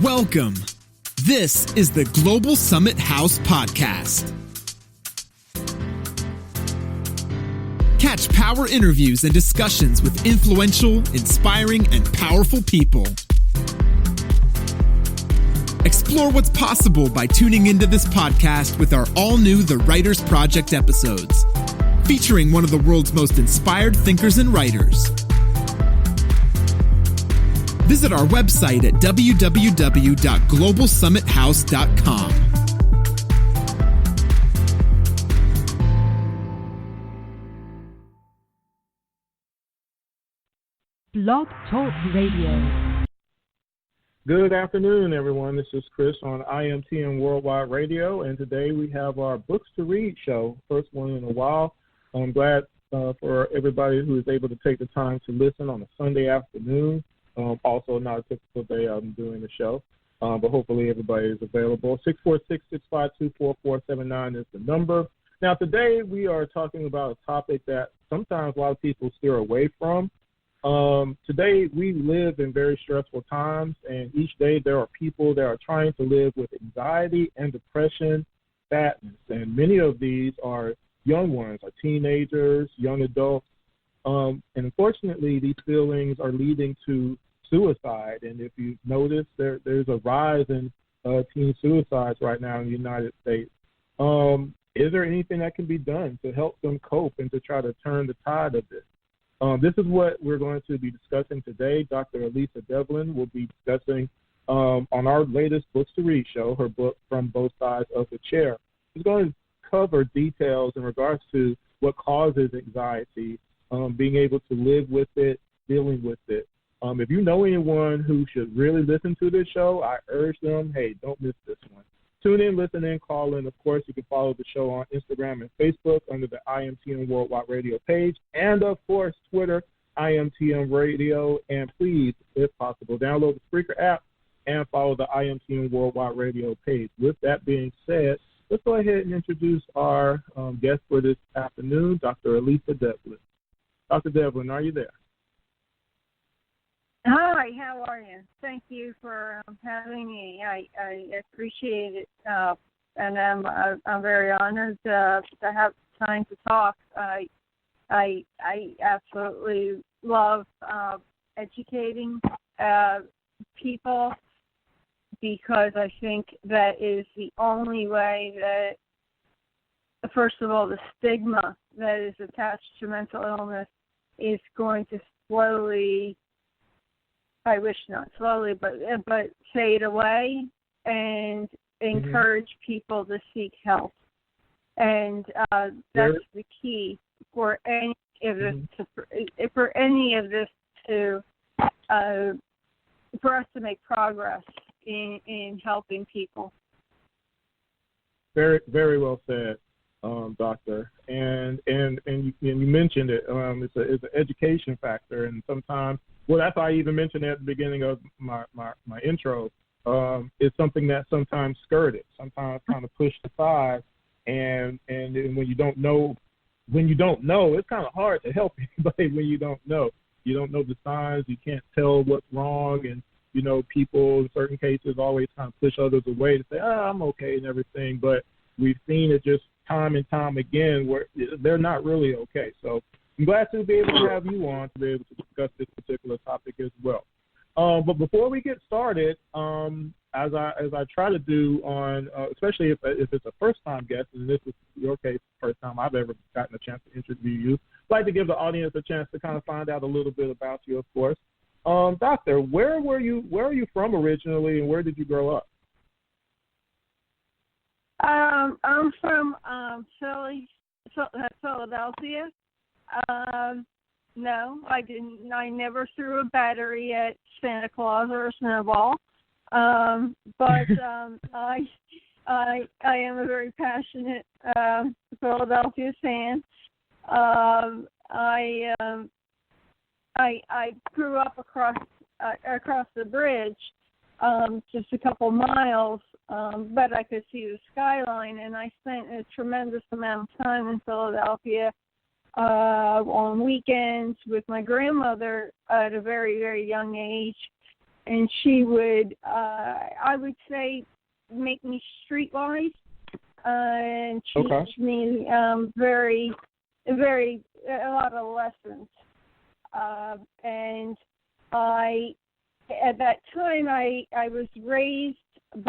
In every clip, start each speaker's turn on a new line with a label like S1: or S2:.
S1: Welcome. This is the Global Summit House Podcast. Catch power interviews and discussions with influential, inspiring, and powerful people. Explore what's possible by tuning into this podcast with our all-new The Writers Project episodes, featuring one of the world's most inspired thinkers and writers. Visit our website at www.globalsummithouse.com.
S2: Blog Talk Radio.
S3: Good afternoon, everyone. This is Chris on IMTM Worldwide Radio, and today we have our Books to Read show, first one in a while. I'm glad for everybody who is able to take the time to listen on a Sunday afternoon. Also not a typical day I'm doing the show, but hopefully everybody is available. 646-652-4479 is the number. Now, today we are talking about a topic that sometimes a lot of people steer away from. Today we live in very stressful times, and each day there are people that are trying to live with anxiety and depression, sadness, and many of these are young ones, are teenagers, young adults. And unfortunately, these feelings are leading to suicide. And if you notice, there's a rise in teen suicides right now in the United States. Is there anything that can be done to help them cope and to try to turn the tide of this? This is what we're going to be discussing today. Dr. Alisa Devlin will be discussing on our latest Books to Read show, her book, From Both Sides of the Chair. She's going to cover details in regards to what causes anxiety, being able to live with it, dealing with it. If you know anyone who should really listen to this show, I urge them, hey, don't miss this one. Tune in, listen in, call in. Of course, you can follow the show on Instagram and Facebook under the IMTM Worldwide Radio page, and, of course, Twitter, IMTM Radio. And please, if possible, download the Spreaker app and follow the IMTM Worldwide Radio page. With that being said, let's go ahead and introduce our guest for this afternoon, Dr. Alisa Devlin. Dr. Devlin, are you there?
S4: Hi, how are you? Thank you for having me. I appreciate it, and I'm very honored to have time to talk. I absolutely love educating people, because I think that is the only way that, first of all, the stigma that is attached to mental illness is going to slowly, I wish not slowly, but fade away, and encourage people to seek help. And that's the key for any of this, for any of this to, for us to make progress in helping people.
S3: Very, very well said, Doctor. And you mentioned it. It's an education factor, and sometimes, well, that's why I even mentioned at the beginning of my intro. It's something that sometimes skirted, sometimes kind of pushed aside, and when you don't know, it's kind of hard to help anybody when you don't know. You don't know the signs. You can't tell what's wrong, and people in certain cases always kind of push others away to say, I'm okay and everything. But we've seen it just time and time again where they're not really okay. So I'm glad to be able to have you on to be able to discuss this particular topic as well. But before we get started, as I try to do on, especially if it's a first-time guest, and this is your case, the first time I've ever gotten a chance to interview you, I'd like to give the audience a chance to kind of find out a little bit about you, of course. Doctor, where are you from originally, and where did you grow up?
S4: I'm from Philadelphia. No, I didn't. I never threw a battery at Santa Claus or a snowball. But I am a very passionate Philadelphia fan. I grew up across the bridge, just a couple miles, but I could see the skyline, and I spent a tremendous amount of time in Philadelphia on weekends with my grandmother at a very, very young age. and she would, I would say, make me streetwise and teach me a lot of lessons. And at that time, I was raised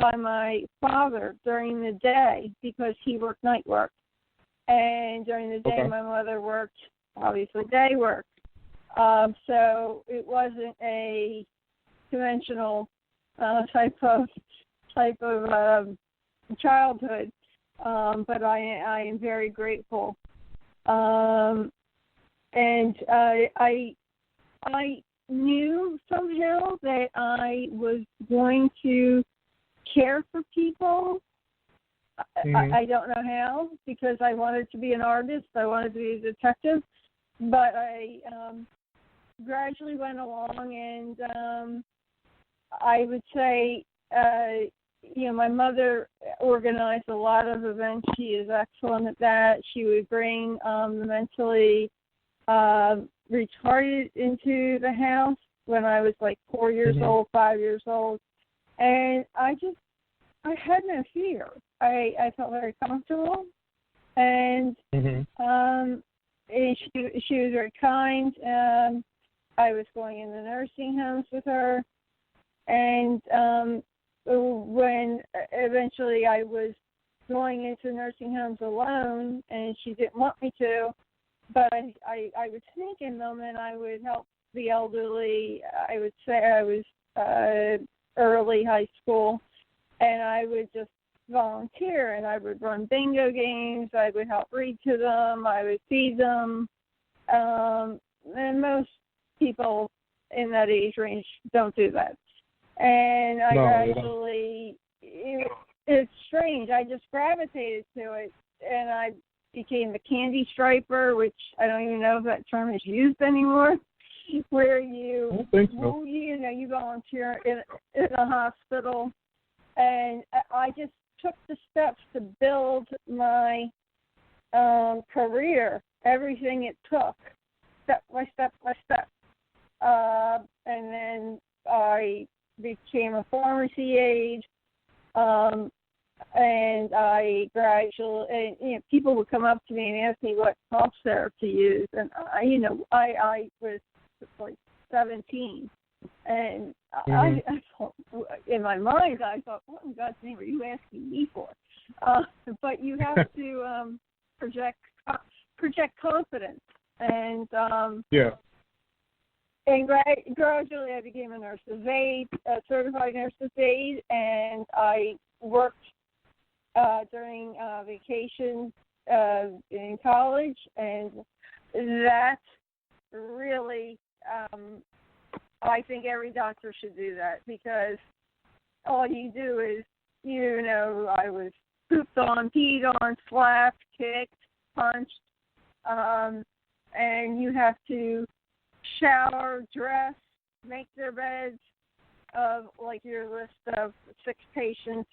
S4: by my father during the day because he worked night work. And during the day, my mother worked, obviously, day work. So it wasn't a conventional type of childhood, but I am very grateful. And I knew somehow that I was going to care for people. I don't know how, because I wanted to be an artist. I wanted to be a detective, but I gradually went along, and I would say, my mother organized a lot of events. She is excellent at that. She would bring the mentally retarded into the house when I was like 4 years old, 5 years old, and I had no fear. I felt very comfortable, and she was very kind. I was going in the nursing homes with her, and when eventually I was going into nursing homes alone, and she didn't want me to, but I would sneak in them, and I would help the elderly. I would say I was early high school, and I would just volunteer, and I would run bingo games. I would help read to them. I would feed them. And most people in that age range don't do that. And I gradually, it's strange, I just gravitated to it, and I became a candy striper, which I don't even know if that term is used anymore, where you,
S3: I don't think so.
S4: you volunteer in a hospital, and I just took the steps to build my career, everything it took, step by step by step. And then I became a pharmacy aide, and I gradually, people would come up to me and ask me what cough syrup to use, and I was like 17, and I thought, in my mind, I thought, what in God's name are you asking me for? But you have to project confidence, and And gradually I became a nurse's aide, a certified nurse's aide, and I worked during vacations in college, and that really, I think every doctor should do that, because all you do is, I was pooped on, peed on, slapped, kicked, punched, and you have to shower, dress, make their beds of like your list of 6 patients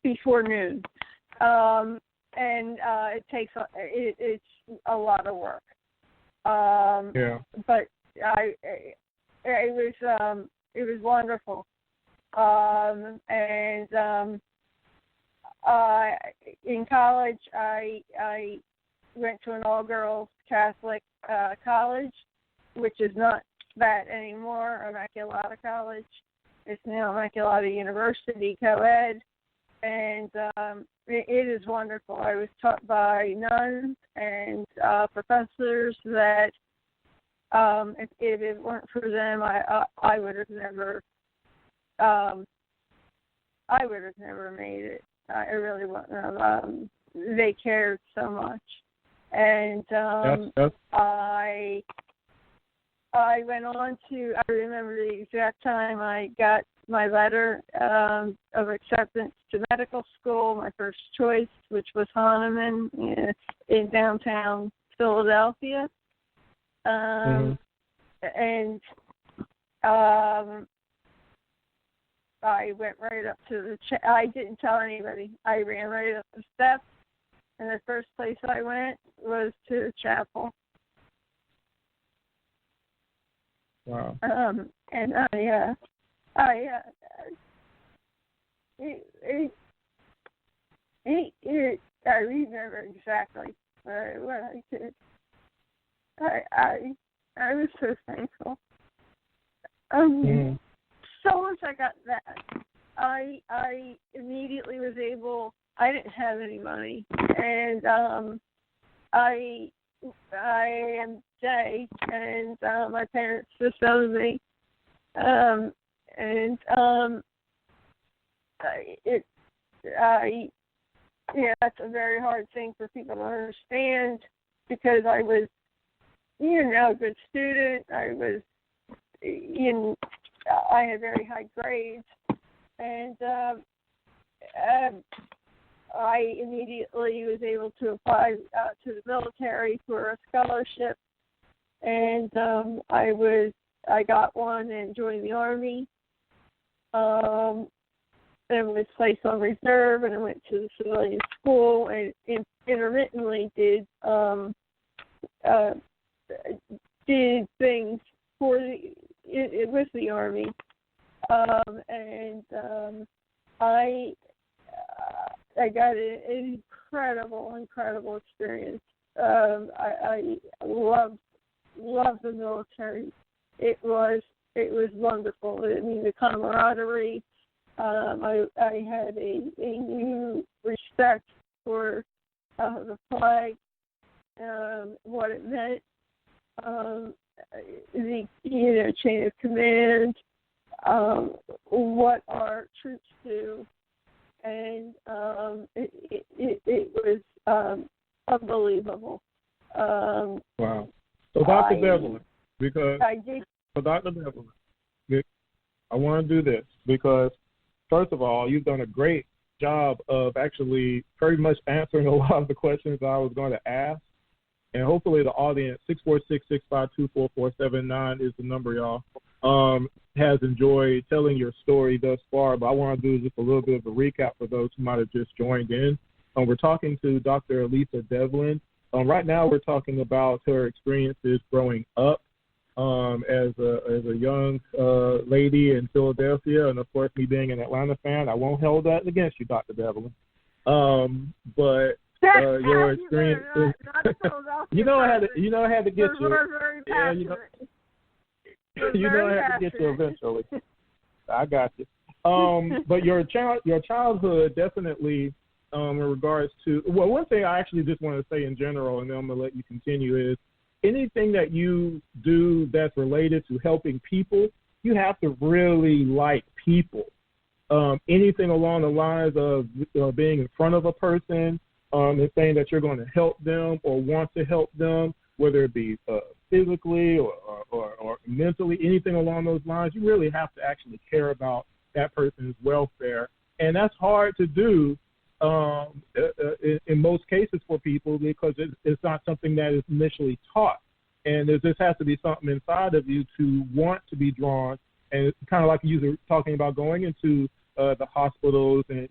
S4: before noon, and it takes it's a lot of work. But it was wonderful, and in college I went to an all-girls Catholic college, which is not that anymore, Immaculata College. It's now Immaculata University, co-ed, and it is wonderful. I was taught by nuns and professors that if it weren't for them, I would have never made it. I really wouldn't have. They cared so much, and I went on to, I remember the exact time I got my letter of acceptance to medical school, my first choice, which was Hahnemann in downtown Philadelphia. And I went right up to I didn't tell anybody. I ran right up the steps, and the first place I went was to the chapel.
S3: Wow.
S4: And I I I remember exactly what I did. I was so thankful. So once I got that, I immediately was able. I didn't have any money, and I am gay, and my parents disowned me, that's a very hard thing for people to understand because I was, a good student. I was I had very high grades, and I immediately was able to apply to the military for a scholarship, and I got one and joined the Army. And was placed on reserve, and I went to the civilian school, and intermittently did things for with the Army, and I got an incredible experience. I loved the military. It was wonderful. I mean, the camaraderie. I had a new respect for the flag, what it meant, the chain of command, what our troops do, and it was unbelievable.
S3: Wow. So Dr. Devlin, because for Dr. Devlin, I want to do this because, first of all, you've done a great job of actually very much answering a lot of the questions I was going to ask. And hopefully the audience, 646-652-4479 is the number, y'all, has enjoyed telling your story thus far. But I want to do just a little bit of a recap for those who might have just joined in. We're talking to Dr. Alisa Devlin. Right now we're talking about her experiences growing up as a young lady in Philadelphia, and of course me being an Atlanta fan, I won't hold that against you, Dr. Devlin. But your experience, you know, I had to get you. Yeah, you know I had to get you eventually. I got you. But your childhood definitely, in regards to, well, one thing I actually just want to say in general, and then I'm gonna let you continue, is anything that you do that's related to helping people, you have to really like people. Anything along the lines of being in front of a person and saying that you're going to help them or want to help them, whether it be physically or mentally, anything along those lines, you really have to actually care about that person's welfare. And that's hard to do in most cases for people because it's not something that is initially taught. And there just has to be something inside of you to want to be drawn. And it's kind of like you were talking about going into the hospitals and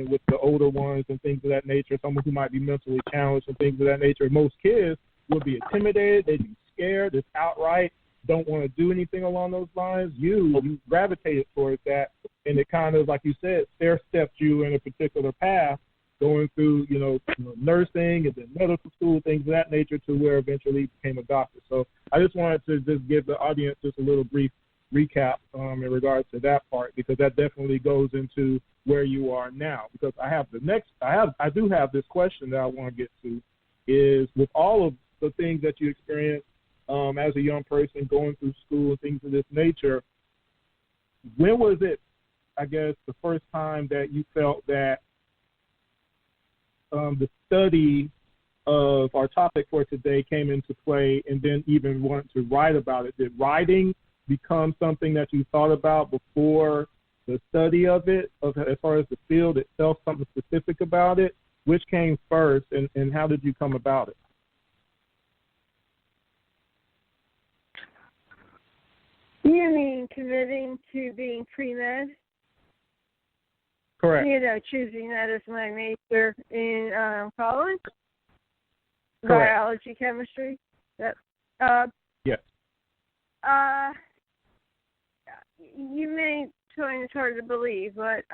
S3: with the older ones and things of that nature, someone who might be mentally challenged and things of that nature. Most kids would be intimidated, they'd be scared, just outright don't want to do anything along those lines. You gravitated towards that, and it kind of, like you said, stair-stepped you in a particular path, going through, nursing and then medical school, things of that nature, to where eventually you became a doctor. So I just wanted to just give the audience just a little brief recap in regards to that part, because that definitely goes into where you are now. Because I do have this question that I want to get to, is with all of the things that you experienced as a young person going through school and things of this nature, when was it, I guess, the first time that you felt that the study of our topic for today came into play, and then even wanted to write about it? Did writing become something that you thought about before the study of it, as far as the field itself, something specific about it? Which came first, and how did you come about it?
S4: You mean committing to being pre-med?
S3: Correct.
S4: Choosing that as my major in college?
S3: Correct.
S4: Biology, chemistry? Yes.
S3: Yes.
S4: you may find it hard to believe, but